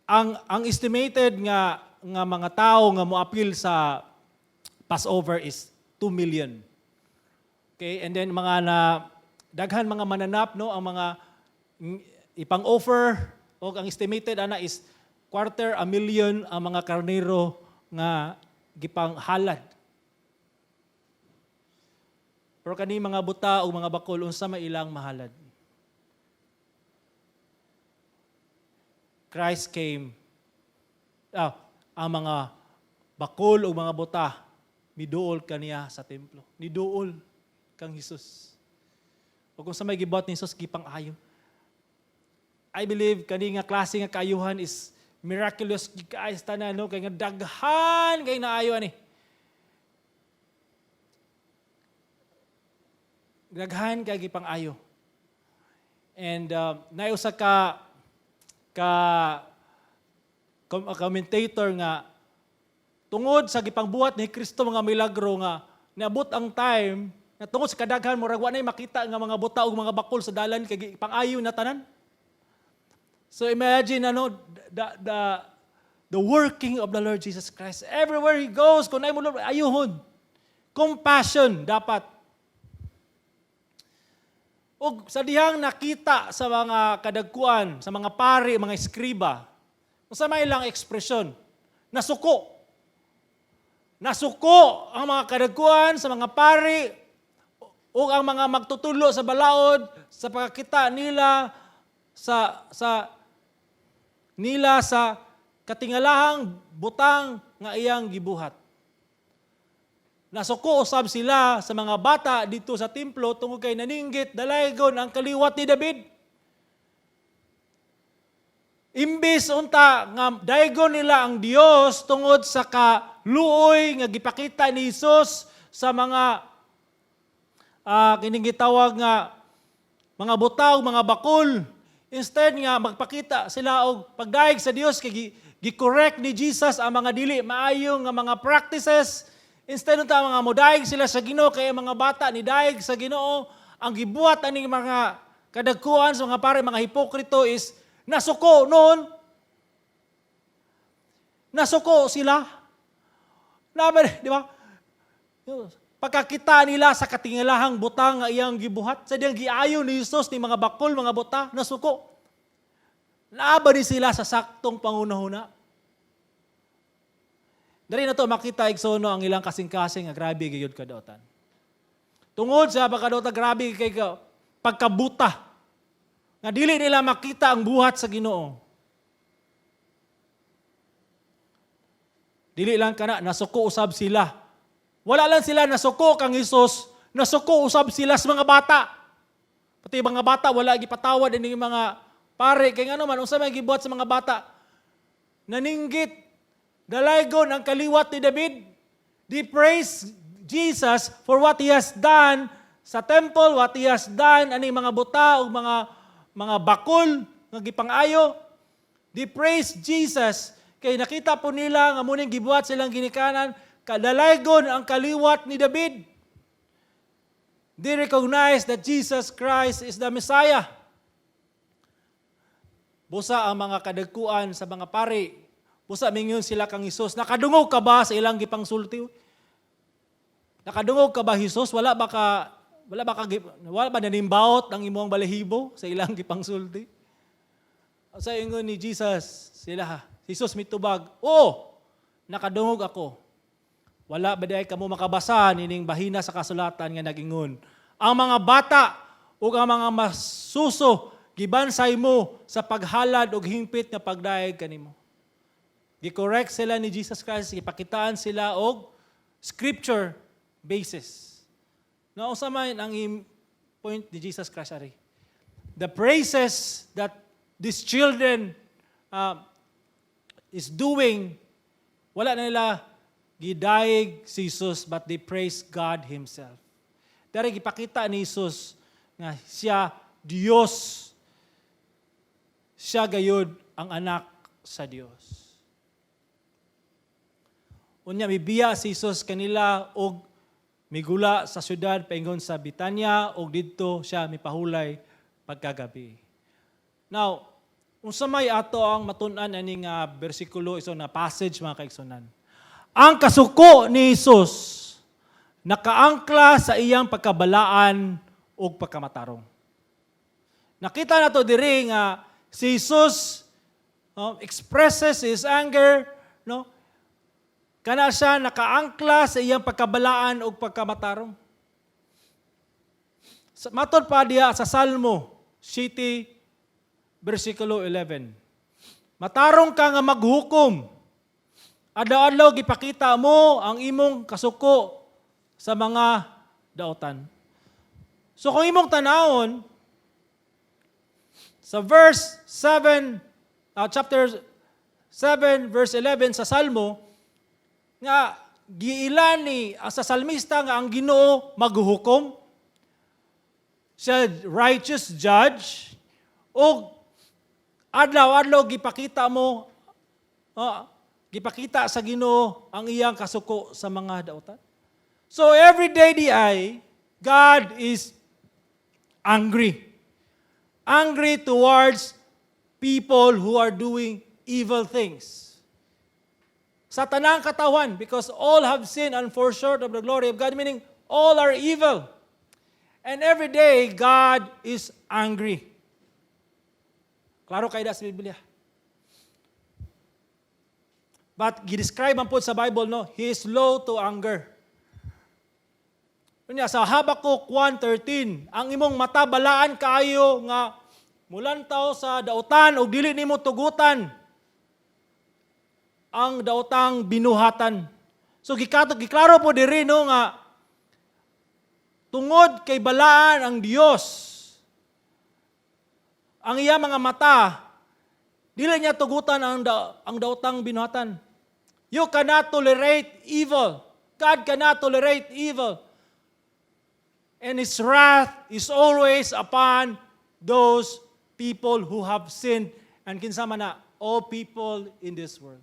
ang estimated nga mga tao nga moapil sa Passover is 2 million. Okay? And then mga daghan mga mananap no ang mga ipang-offer o ang estimated ana is 250,000 ang mga karnero nga gipang halad. Pero kani mga buta o mga bakol unsa may ilang mahalad. Christ came. Ang mga bakol o mga buta miduol kaniya sa templo. Niduol kang Hesus. O kung sa may gibuhat ni Hesus gipang ayo. I believe kani nga klase nga kaayuhan is miraculous gikas tanan no kay nga daghan kay naayo ani. Daghan kay gipang ayo. And naiusa ka commentator nga tungod sa gipangbuhat ni Kristo mga milagro nga naabot ang time na tungod sa kadaghan murag wa nay makita nga mga buta ug mga bakol sa dalan kay pang-ayo na tanan. So imagine the working of the Lord Jesus Christ. Everywhere He goes, kung ay mo Lord, ayuhon. Compassion dapat. O sa dihang nakita sa mga kadagkuan, sa mga pari, mga eskriba, sa may ilang ekspresyon, nasuko. Nasuko ang mga kadagkuan sa mga pari o ang mga magtutulo sa balaod sa pagkakita nila sa katingalahang butang nga iyang gibuhat. Nasuko usab sila sa mga bata dito sa templo tungod kay naninggit dalaygon ang kaliwat ni David. Imbis unta nga daygon nila ang Dios tungod sa kaluoy nga gipakita ni Hesus sa mga kining gitawag nga mga butaw, mga bakol. Instead nga magpakita sila og pagdaig sa Dios kay gi-correct ni Jesus ang mga dili maayo nga mga practices. Instead unta mga modaig sila sa Ginoo kay mga bata ni daig sa Ginoo, ang gibuhat aning mga kadagkuan sa mga pare mga hipokrito is nasuko noon. Nasuko sila. Di ba? Pagkakita nila sa katingalahang butang nga iyang gibuhat, sa diyang giayo ni Jesus ni mga bakol, mga buta, nasuko. Naaba ni sila sa saktong pangunahuna. Dari na to makita igsono ang ilang kasing-kasing nga grabe gayud kadautan. Tungod sa pagkadautan grabe kay pagkabuta. Nga dili nila makita ang buhat sa Ginoo. Dili lang kana nasuko usab sila. Wala lang sila nasuko kang Hesus, nasuko usab sila sa mga bata. Pati mga bata wala gipatawad ini mga pare kay ngano man unsa may gibuhat sa mga bata. Naninggit dalaygon ang kaliwat ni David. They praise Jesus for what He has done sa temple, what He has done ani mga buta o mga bakol nga gipang-ayo. They praise Jesus kay nakita po nila nga muning gibuhat silang ginikanan kadalaygon ang kaliwat ni David. They recognize that Jesus Christ is the Messiah. Busa ang mga kadagkuan sa mga pari. Busa mingon sila kang Hesus. Nakadungog ka ba sa ilang gipangsulti? Nakadungog ka ba Hesus? Wala ba nanimbaot ang imong balahibo sa ilang gipangsulti? Sa ingon ni Jesus, sila, Hesus mitubag, nakadungog ako. Wala ba dahi kamo makabasa nining bahina sa kasulatan nga nagingon. Ang mga bata o ang mga masuso, gibansay mo sa paghalad o hingpit nga pagdaig kanimo. Gi-correct sila ni Jesus Christ, ipakitaan sila og scripture basis. Now, unsa man ang point ni Jesus Christ ari? The praises that these children is doing, wala na nila gidaig si Jesus, but they praise God Himself. Dari gipakita ni Jesus nga siya Dios. Siya gayud ang anak sa Dios. Unya mibiya si Jesus kanila og migula sa syudad paingon sa Bitanya og didto siya mipahulay pagkagabi. Now, unsa may ato ang matun-an aning bersikulo iso na passage mga kaigsunan. Ang kasuko ni Jesus nakaangkla sa iyang pagkabalaan ug pagkamatarong. Nakita nato diri nga si Jesus expresses his anger, no? Kana siya nakaangkla sa iyang pagkabalaan o pagkamatarong. Matod pa diya sa Salmo City, versikulo 11. Matarong ka nga maghukom. Adlaw-adlaw gipakita mo ang imong kasuko sa mga daotan. So kung imong tanawon, sa verse 7, chapter 7, verse 11 sa Salmo, nga giilan ni sa salmista nga ang Ginoo maghuhukom, siya righteous judge, o adlaw-adlaw gipakita mo, gipakita sa Ginoo ang iyang kasuko sa mga daotan. So every day God is angry. Angry towards people who are doing evil things. Sa tanang katawan, because all have sinned and fall short of the glory of God, meaning all are evil. And every day, God is angry. Klaro kayo sa Biblia. But gidescribe man po sa Bible, no, He is slow to anger. Kunya, sa Habakuk 1:13, ang imong mata balaan kaayo nga mulantaw sa dautan o dili nimo tugutan ang daotang binuhatan. So giklaro po diri no nga tungod kay balaan ang Dios, ang iya mga mata dili niya tugutan ang daotang binuhatan. You cannot tolerate evil. God cannot tolerate evil. And His wrath is always upon those people who have sinned, and kinsama na all people in this world.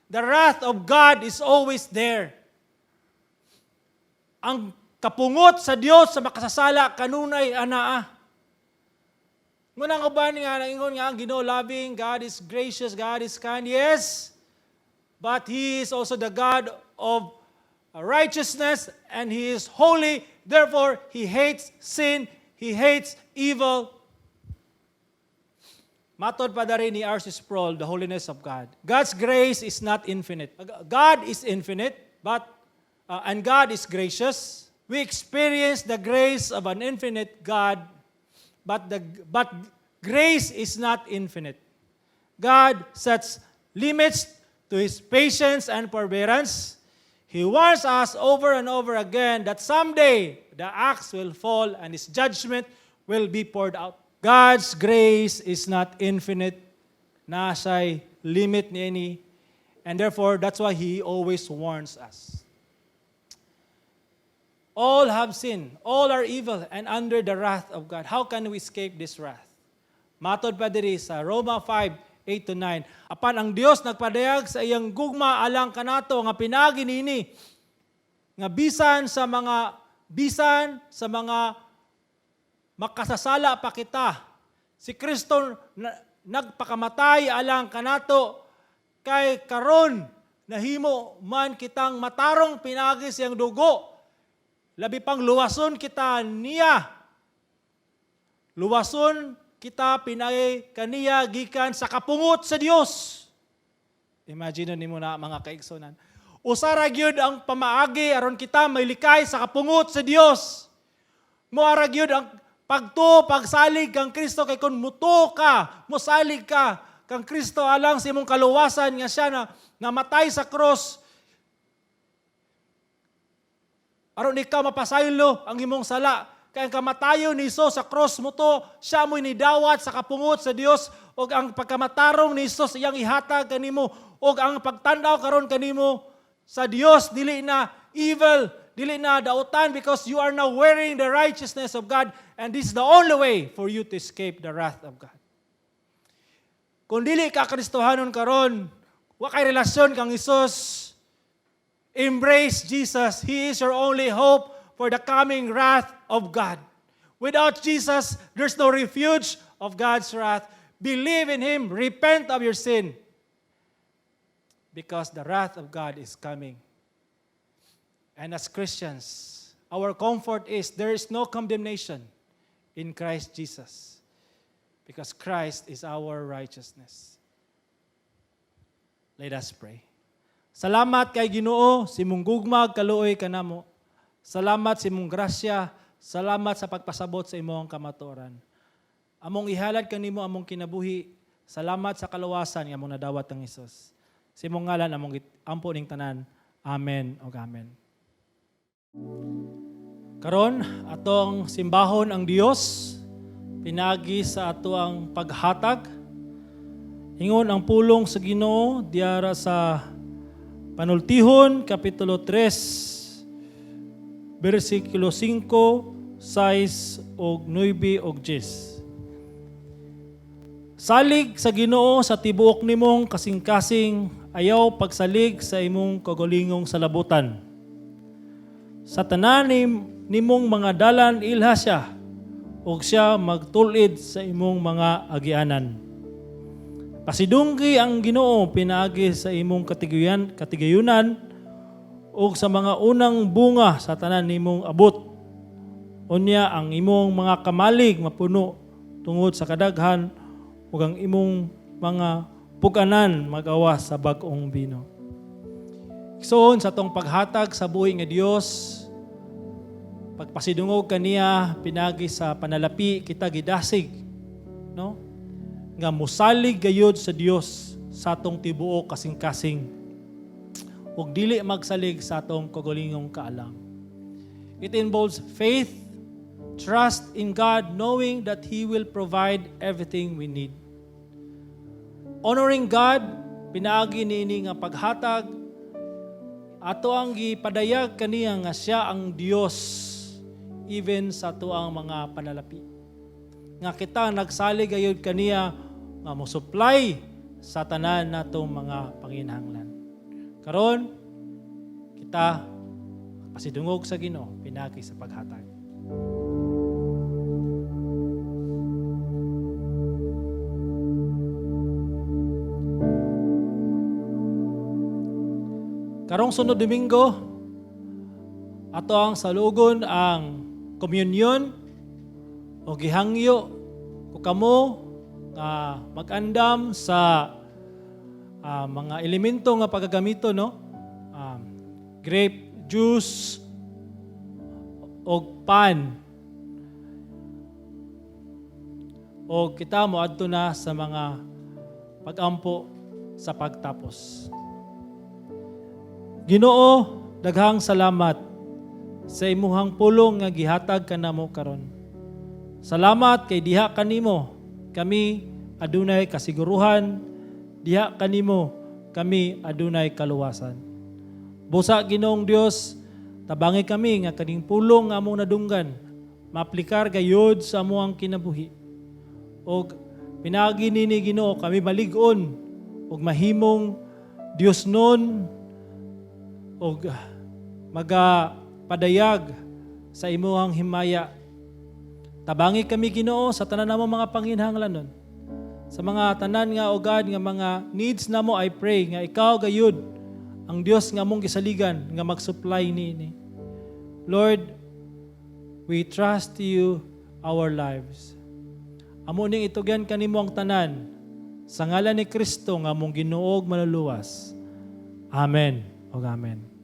The wrath of God is always there. Ang kapungot sa Dios sa makasasala kanunay anaa. Ngunang uban nga nangingon nga ang Ginoo loving, God is gracious, God is kind. Yes, but He is also the God of righteousness and He is holy. Therefore, He hates sin, He hates evil. Matod pa rin ni R.C. Sproul, the holiness of God. God's grace is not infinite. God is infinite, and God is gracious. We experience the grace of an infinite God, but grace is not infinite. God sets limits to His patience and forbearance. He warns us over and over again that someday the axe will fall and His judgment will be poured out. God's grace is not infinite. Nasa'y limit niya, and therefore, that's why He always warns us. All have sinned, all are evil, and under the wrath of God. How can we escape this wrath? Matod pa diri sa Roma 5:8-9. Apan ang Dios nagpadayag sa iyang gugma alang kanato nga pinagi niini nga bisan sa mga makasasala pa kita. Si Kristo nagpakamatay alang kanato kay karon nahimo man kitang matarong pinagi siyang dugo. Labi pang luwason kita niya. Luwason kita pinagi kaniya gikan sa kapungot sa Dios. Imagine nimo na mga kaigsonan. Usara gyud ang pamaagi aron kita may likay sa kapungot sa Dios. Moara gyud ang pagsalig kang Kristo kay kun muto ka, mosalig ka kang Kristo alang sa imong kaluwasan nga siya na namatay sa cross. Aron ikaw mapasaylo ang imong sala. Kaya ang kamatayon ni Isus sa cross mo to, siya mo'y nidawat sa kapungot sa Dios o ang pagkamatarong ni Isus iyang ihatag kanimo o ang pagtandaw karon kanimo sa Dios dili na evil, dili na dautan because you are now wearing the righteousness of God and this is the only way for you to escape the wrath of God. Kung dili ka Kristohanon karon, wa kay relasyon kang Isus, embrace Jesus. He is your only hope for the coming wrath of God. Without Jesus, there's no refuge of God's wrath. Believe in Him, repent of your sin, because the wrath of God is coming. And as Christians, our comfort is there is no condemnation in Christ Jesus, because Christ is our righteousness. Let us pray. Salamat kay Ginoo, si mong gugmag kaluoy kanamo. Salamat si mong grasya, salamat sa pagpasabot sa imong kamatuoran. Among ihalad kanimo among kinabuhi, salamat sa kaluwasan nga among nadawat ng Hesus. Sa imong ngalan among ampo ning tanan. Amen ug amen. Karon atong simbahon ang Dios pinagi sa ato ang paghatag. Ingon ang pulong sa Ginoo diara sa Panultihon kapitulo 3 bersikulo 5, 6 ug 9 ug 10. Salig sa Ginoo sa tibuok nimong kasing-kasing, ayaw pagsalig sa imong kagulingong salabutan. Sa tanan nimong mga dalan ilha siya, ug siya magtulid sa imong mga agianan. Pasidunggi ang Ginoo pinaagi sa imong katigayunan ug sa mga unang bunga sa tanan nimong abot. Unya ang imong mga kamalig mapuno tungod sa kadaghan ug ang imong mga puganan magawas sa bag-ong bino. Igsoon sa tong paghatag sa buhi nga Dios, pagpasidungog kaniya pinagi sa panalapi kita gidasig, no? Nga musalig gayud sa Dios sa atong tibuok kasing-kasing ug dili magsalig sa atong kagulingong kaalam. It involves faith, trust in God, knowing that He will provide everything we need. Honoring God, pinaagi niini nga paghatag, ato ang gipadayag kaniya nga siya ang Dios even sa ato ang mga panalapi. Nga kita nagsalig gayud kaniya nga mo supply sa tanan natong mga panginahanglan. Karon kita pasidungog sa Ginoo pinagi sa paghatag. Karong sunod Domingo, ato ang salugon ang komunyon o gihangyo ko kamo nga mag-andam sa mga elemento nga pagagamito, no? Grape juice o pan. O kita mo adto na sa mga pagampo sa pagtapos. Ginoo, daghang salamat sa imuhang pulong nga gihatag kanamo karon. Salamat kay diha kanimo kami adunay kasiguruhan, diha kanimo kami adunay kaluwasan. Busa Ginoong Dios, tabangi kami nga kaning pulong nga among nadunggan, maaplikar gayud sa amuang kinabuhi. Og pinagi nini Ginoo kami malig-on og mahimong Dios nun og magapadayag sa imuhang himaya. Tabangi kami Ginoo sa tanan namo mga panginahanglanon. Sa mga tanan nga o God nga mga needs namo, I pray nga ikaw gayud ang Dios nga mong gisaligan nga mag-supply niini. Lord, we trust you our lives. Amo ning itugyan kanimo ang tanan sa ngalan ni Kristo nga mong Ginoo ug maluluwas. Amen. O amen.